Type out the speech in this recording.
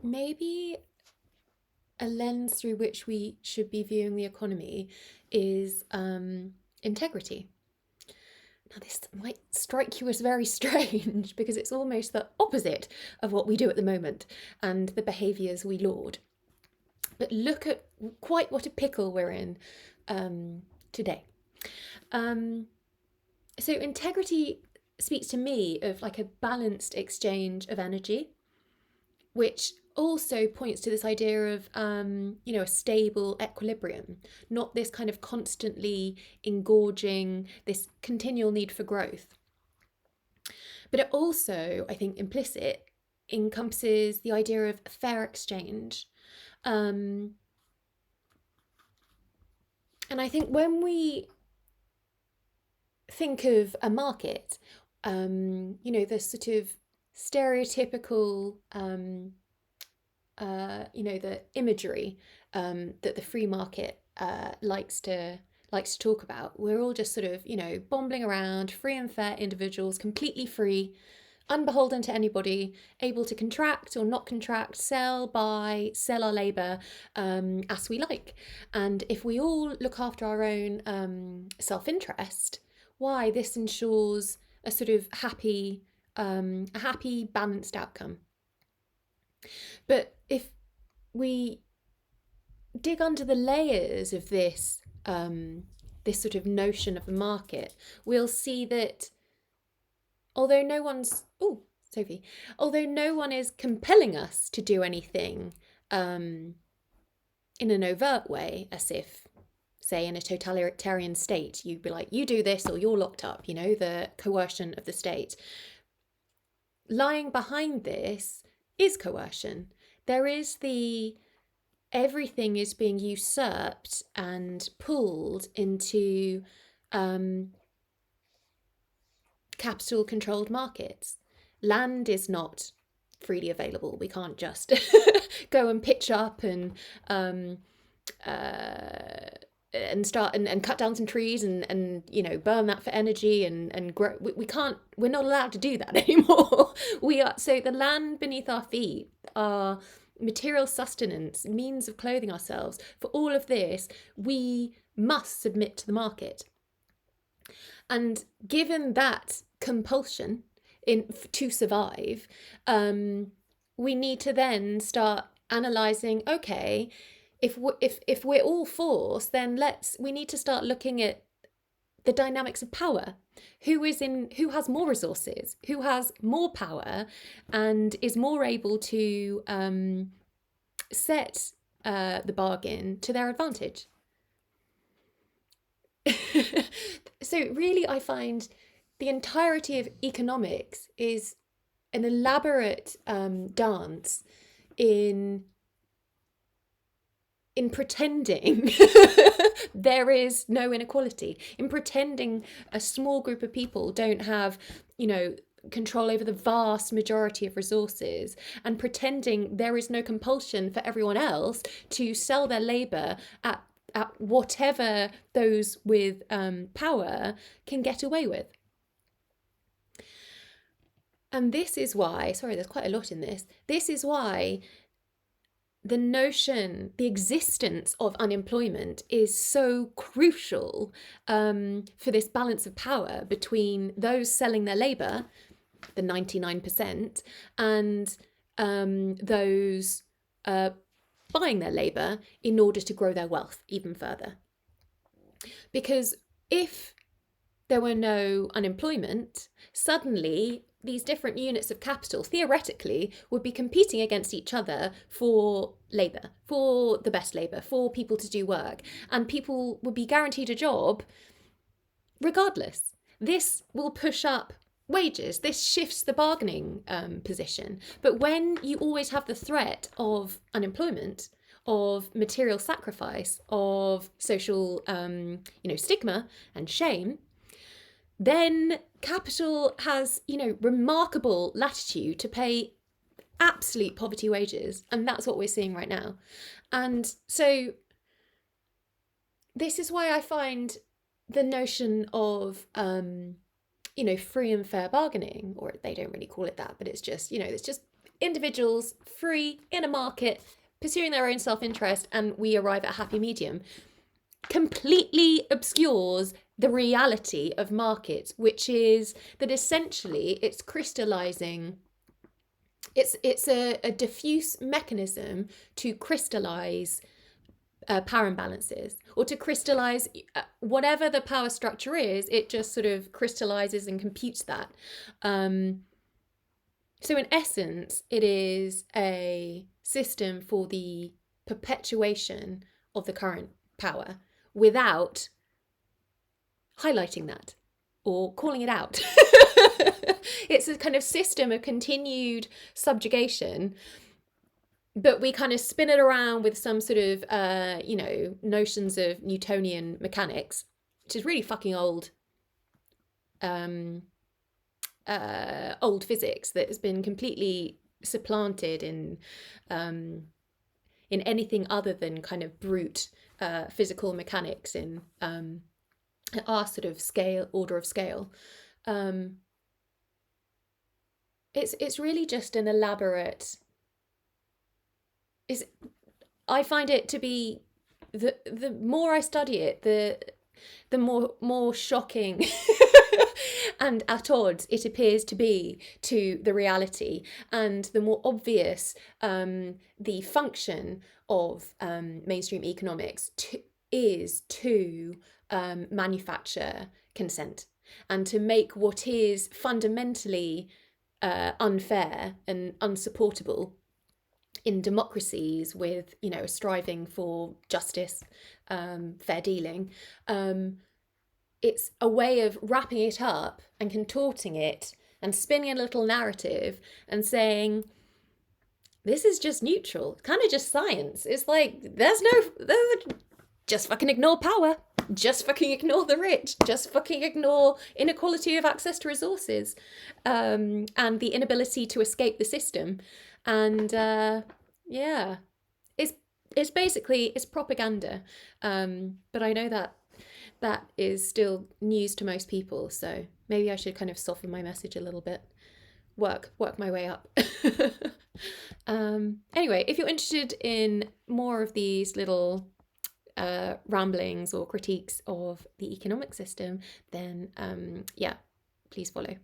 maybe a lens through which we should be viewing the economy is integrity. Now, this might strike you as very strange because it's almost the opposite of what we do at the moment and the behaviours we laud. But look at quite what a pickle we're in today. So, integrity speaks to me of like a balanced exchange of energy, which also points to this idea of a stable equilibrium, not this kind of constantly engorging, this continual need for growth. But it also, I think, implicit encompasses the idea of fair exchange. And I think when we think of a market, the sort of stereotypical the imagery that the free market likes to talk about. We're all just sort of, bombling around, free and fair individuals, completely free, unbeholden to anybody, able to contract or not contract, sell, buy, sell our labour as we like. And if we all look after our own self-interest, why this ensures a sort of happy, balanced outcome. But if we dig under the layers of this sort of notion of a market, we'll see that although no one is compelling us to do anything in an overt way, as if, say, in a totalitarian state, you'd be like, you do this or you're locked up, the coercion of the state. Lying behind this is coercion. There is everything is being usurped and pulled into capital controlled markets. Land is not freely available. We can't just go and pitch up and start and cut down some trees and burn that for energy and grow. We can't. We're not allowed to do that anymore. So the land beneath our feet, our material sustenance, means of clothing ourselves, for all of this we must submit to the market. And given that compulsion to survive, we need to then start analysing, okay, if we're all forced, then we need to start looking at the dynamics of power. Who has more resources, who has more power, and is more able to set the bargain to their advantage. So really, I find the entirety of economics is an elaborate dance in pretending there is no inequality, in pretending a small group of people don't have, control over the vast majority of resources, and pretending there is no compulsion for everyone else to sell their labour at whatever those with power can get away with. And this is why, sorry, there's quite a lot in this. This is why the existence of unemployment is so crucial for this balance of power between those selling their labour, the 99%, and those buying their labour in order to grow their wealth even further. Because if there were no unemployment, suddenly these different units of capital theoretically would be competing against each other for labour, for the best labour, for people to do work, and people would be guaranteed a job regardless. This will push up wages. This shifts the bargaining position. But when you always have the threat of unemployment, of material sacrifice, of social stigma and shame, then capital has remarkable latitude to pay absolute poverty wages, and that's what we're seeing right now. And so this is why I find the notion of free and fair bargaining, or they don't really call it that, but it's just individuals free in a market, pursuing their own self-interest, and we arrive at a happy medium, completely obscures the reality of markets, which is that essentially it's crystallizing. It's a diffuse mechanism to crystallize power imbalances, or to crystallize whatever the power structure is. It just sort of crystallizes and computes that. So in essence, it is a system for the perpetuation of the current power without highlighting that or calling it out. It's a kind of system of continued subjugation, but we kind of spin it around with some sort of, notions of Newtonian mechanics, which is really fucking old. Old physics that has been completely supplanted in anything other than kind of brute physical mechanics in our sort of order of scale. It's really just an elaborate. I find it to be, the more I study it, the more shocking and at odds it appears to be to the reality, and the more obvious the function of mainstream economics is to manufacture consent and to make what is fundamentally unfair and unsupportable in democracies with, striving for justice, fair dealing. It's a way of wrapping it up and contorting it and spinning a little narrative and saying, this is just neutral, kind of just science. It's like, just fucking ignore power. Just fucking ignore the rich. Just fucking ignore inequality of access to resources, and the inability to escape the system. And yeah, it's basically, it's propaganda. But I know that is still news to most people, so maybe I should kind of soften my message a little bit, work my way up. Anyway, if you're interested in more of these little ramblings or critiques of the economic system, then please follow.